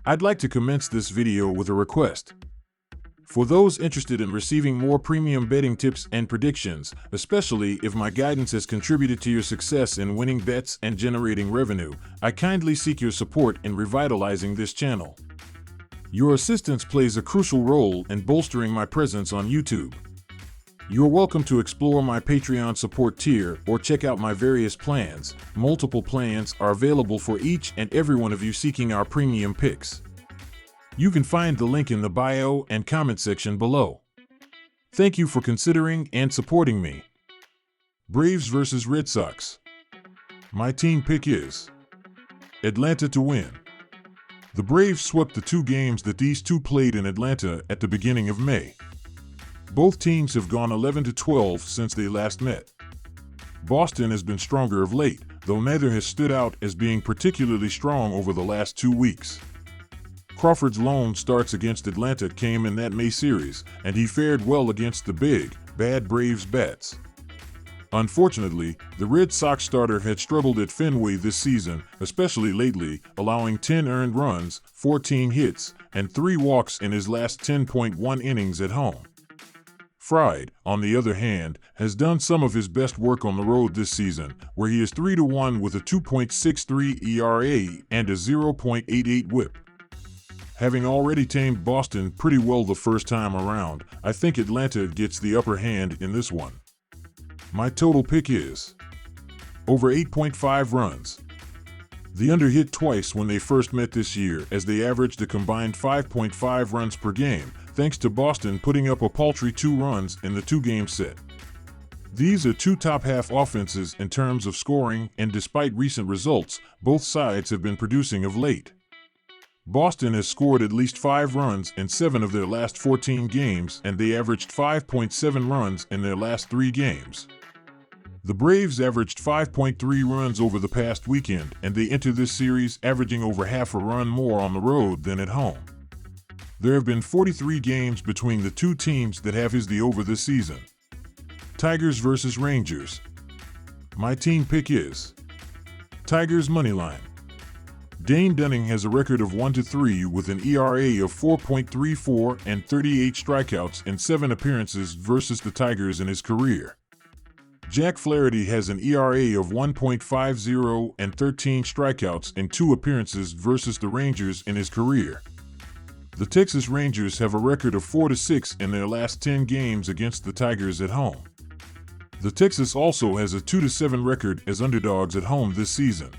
I'd like to commence this video with a request. For those interested in receiving more premium betting tips and predictions, especially if my guidance has contributed to your success in winning bets and generating revenue, I kindly seek your support in revitalizing this channel. Your assistance plays a crucial role in bolstering my presence on YouTube. You're welcome to explore my Patreon support tier or check out my various plans. Multiple plans are available for each and every one of you seeking our premium picks. You can find the link in the bio and comment section below. Thank you for considering and supporting me. Braves vs. Red Sox. My team pick is Atlanta to win. The Braves swept the two games that these two played in Atlanta at the beginning of May. Both teams have gone 11-12 since they last met. Boston has been stronger of late, though neither has stood out as being particularly strong over the last 2 weeks. Crawford's lone starts against Atlanta came in that May series, and he fared well against the big, bad Braves bats. Unfortunately, the Red Sox starter had struggled at Fenway this season, especially lately, allowing 10 earned runs, 14 hits, and 3 walks in his last 10.1 innings at home. Fried, on the other hand, has done some of his best work on the road this season, where he is 3-1 with a 2.63 ERA and a 0.88 WHIP. Having already tamed Boston pretty well the first time around, I think Atlanta gets the upper hand in this one. My total pick is over 8.5 runs. The under hit twice when they first met this year, as they averaged a combined 5.5 runs per game, thanks to Boston putting up a paltry 2 runs in the 2-game set. These are two top-half offenses in terms of scoring, and despite recent results, both sides have been producing of late. Boston has scored at least 5 runs in 7 of their last 14 games, and they averaged 5.7 runs in their last 3 games. The Braves averaged 5.3 runs over the past weekend, and they enter this series averaging over half a run more on the road than at home. There have been 43 games between the two teams that have the over this season. Tigers vs. Rangers. My team pick is Tigers moneyline. Dane Dunning has a record of 1-3 with an ERA of 4.34 and 38 strikeouts in 7 appearances versus the Tigers in his career. Jack Flaherty has an ERA of 1.50 and 13 strikeouts in 2 appearances versus the Rangers in his career. The Texas Rangers have a record of 4-6 in their last 10 games against the Tigers at home. The Texas also has a 2-7 record as underdogs at home this season.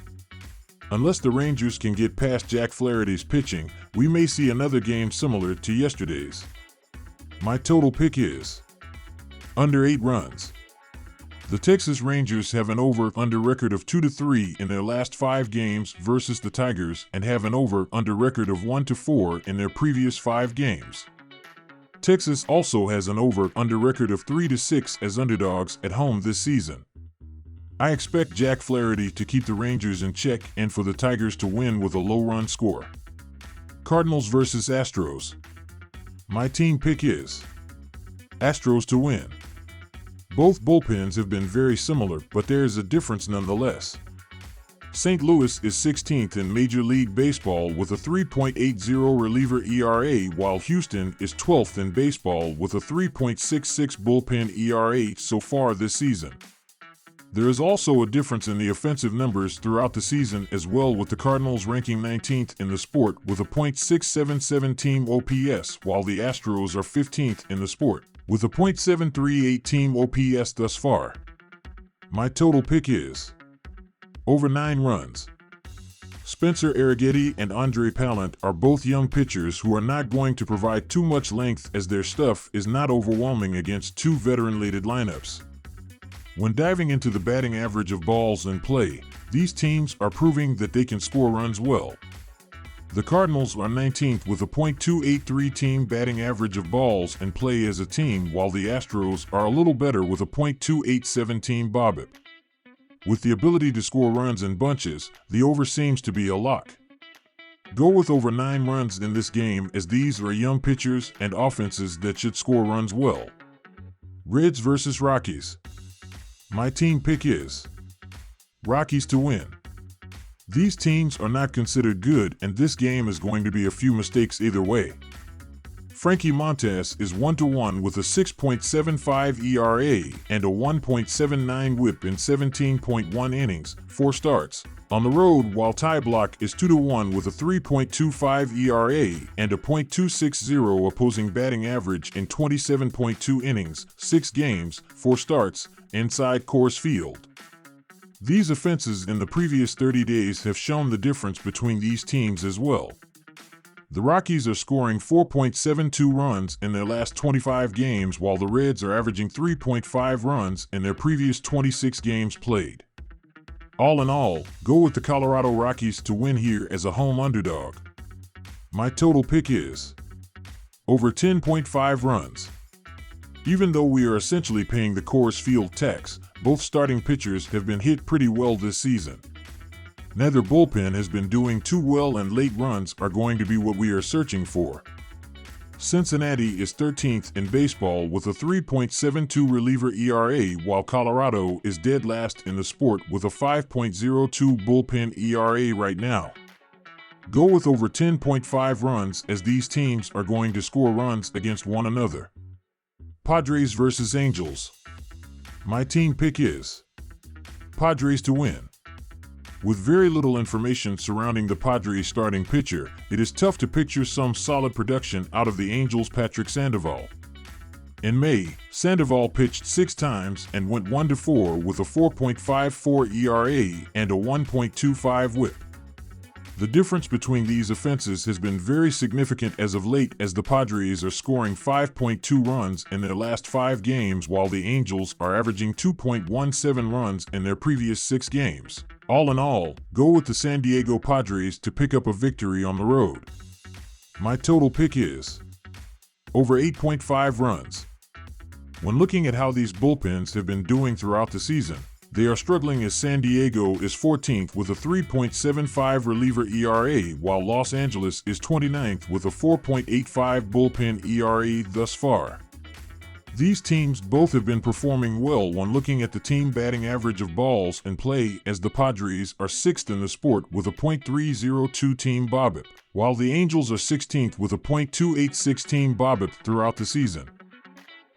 Unless the Rangers can get past Jack Flaherty's pitching, we may see another game similar to yesterday's. My total pick is under 8 runs. The Texas Rangers have an over-under record of 2-3 in their last 5 games versus the Tigers and have an over-under record of 1-4 in their previous 5 games. Texas also has an over-under record of 3-6 as underdogs at home this season. I expect Jack Flaherty to keep the Rangers in check and for the Tigers to win with a low-run score. Cardinals vs. Astros. My team pick is Astros to win. Both bullpens have been very similar, but there is a difference nonetheless. St. Louis is 16th in Major League Baseball with a 3.80 reliever ERA, while Houston is 12th in baseball with a 3.66 bullpen ERA so far this season. There is also a difference in the offensive numbers throughout the season as well, with the Cardinals ranking 19th in the sport with a .677 team OPS, while the Astros are 15th in the sport with a .738 team OPS thus far. My total pick is over 9 runs. Spencer Arrighetti and Andre Pallant are both young pitchers who are not going to provide too much length, as their stuff is not overwhelming against 2 veteran-laden lineups. When diving into the batting average of balls in play, these teams are proving that they can score runs well. The Cardinals are 19th with a .283 team batting average of balls in play as a team, while the Astros are a little better with a .287 team BOBIP. With the ability to score runs in bunches, the over seems to be a lock. Go with over 9 runs in this game, as these are young pitchers and offenses that should score runs well. Reds vs. Rockies. My team pick is Rockies to win. These teams are not considered good, and this game is going to be a few mistakes either way. Frankie Montas is 1-1 with a 6.75 ERA and a 1.79 WHIP in 17.1 innings, 4 starts, on the road, while Ty Block is 2-1 with a 3.25 ERA and a .260 opposing batting average in 27.2 innings, 6 games, 4 starts, inside Coors Field. These offenses in the previous 30 days have shown the difference between these teams as well. The Rockies are scoring 4.72 runs in their last 25 games, while the Reds are averaging 3.5 runs in their previous 26 games played. All in all, go with the Colorado Rockies to win here as a home underdog. My total pick is over 10.5 runs. Even though we are essentially paying the Coors Field tax, both starting pitchers have been hit pretty well this season. Neither bullpen has been doing too well, and late runs are going to be what we are searching for. Cincinnati is 13th in baseball with a 3.72 reliever ERA, while Colorado is dead last in the sport with a 5.02 bullpen ERA right now. Go with over 10.5 runs, as these teams are going to score runs against one another. Padres versus Angels. My team pick is Padres to win. With very little information surrounding the Padres starting pitcher, it is tough to picture some solid production out of the Angels' Patrick Sandoval. In May, Sandoval pitched 6 times and went 1-4 with a 4.54 ERA and a 1.25 WHIP. The difference between these offenses has been very significant as of late, as the Padres are scoring 5.2 runs in their last 5 games, while the Angels are averaging 2.17 runs in their previous 6 games. All in all, go with the San Diego Padres to pick up a victory on the road. My total pick is over 8.5 runs. When looking at how these bullpens have been doing throughout the season, they are struggling, as San Diego is 14th with a 3.75 reliever ERA, while Los Angeles is 29th with a 4.85 bullpen ERA thus far. These teams both have been performing well when looking at the team batting average of balls in play, as the Padres are 6th in the sport with a .302 team BOBIP, while the Angels are 16th with a .286 team BOBIP throughout the season.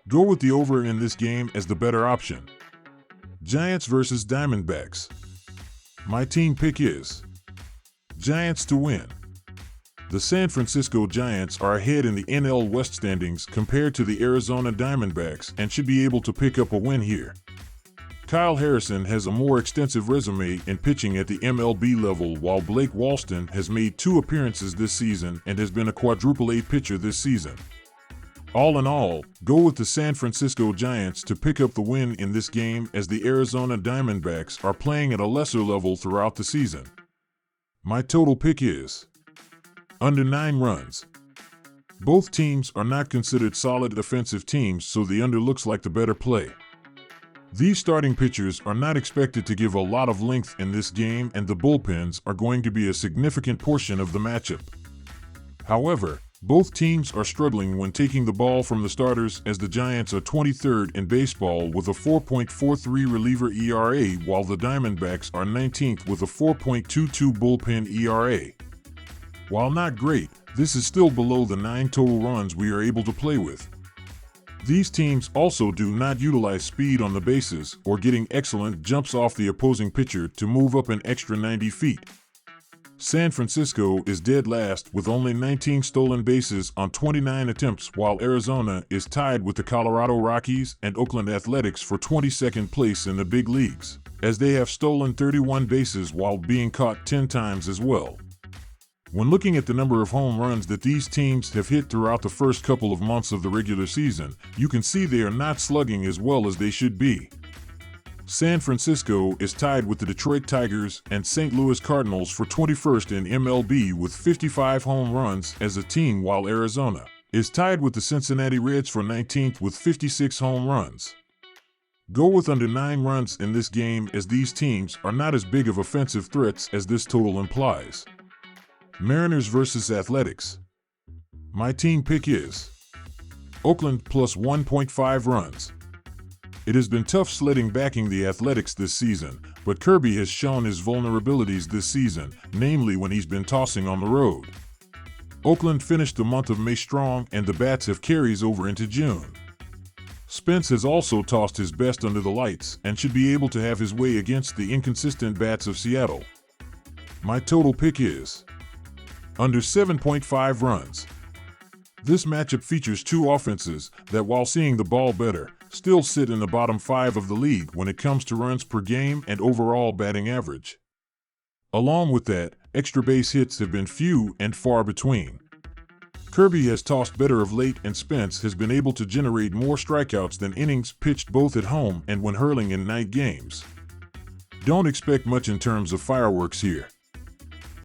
Go with the over in this game as the better option. Giants versus Diamondbacks. My team pick is Giants to win. The San Francisco Giants are ahead in the NL West standings compared to the Arizona Diamondbacks and should be able to pick up a win here. Kyle Harrison has a more extensive resume in pitching at the MLB level, while Blake Walston has made 2 appearances this season and has been a quadruple A pitcher this season. All in all, go with the San Francisco Giants to pick up the win in this game, as the Arizona Diamondbacks are playing at a lesser level throughout the season. My total pick is under 9 runs. Both teams are not considered solid offensive teams, so the under looks like the better play. These starting pitchers are not expected to give a lot of length in this game, and the bullpens are going to be a significant portion of the matchup. However, both teams are struggling when taking the ball from the starters, as the Giants are 23rd in baseball with a 4.43 reliever ERA, while the Diamondbacks are 19th with a 4.22 bullpen ERA. While not great, this is still below the 9 total runs we are able to play with. These teams also do not utilize speed on the bases or getting excellent jumps off the opposing pitcher to move up an extra 90 feet. San Francisco is dead last with only 19 stolen bases on 29 attempts, while Arizona is tied with the Colorado Rockies and Oakland Athletics for 22nd place in the big leagues, as they have stolen 31 bases while being caught 10 times as well. When looking at the number of home runs that these teams have hit throughout the first couple of months of the regular season, you can see they are not slugging as well as they should be. San Francisco is tied with the Detroit Tigers and St. Louis Cardinals for 21st in MLB with 55 home runs as a team, while Arizona is tied with the Cincinnati Reds for 19th with 56 home runs. Go with under 9 runs in this game, as these teams are not as big of offensive threats as this total implies. Mariners versus Athletics. My team pick is Oakland plus 1.5 runs. It has been tough sledding backing the Athletics this season, but Kirby has shown his vulnerabilities this season, namely when he's been tossing on the road. Oakland finished the month of May strong, and the bats have carries over into June. Spence has also tossed his best under the lights and should be able to have his way against the inconsistent bats of Seattle. My total pick is under 7.5 runs. This matchup features two offenses that, while seeing the ball better, still sit in the bottom 5 of the league when it comes to runs per game and overall batting average. Along with that, extra base hits have been few and far between. Kirby has tossed better of late, and Spence has been able to generate more strikeouts than innings pitched both at home and when hurling in night games. Don't expect much in terms of fireworks here.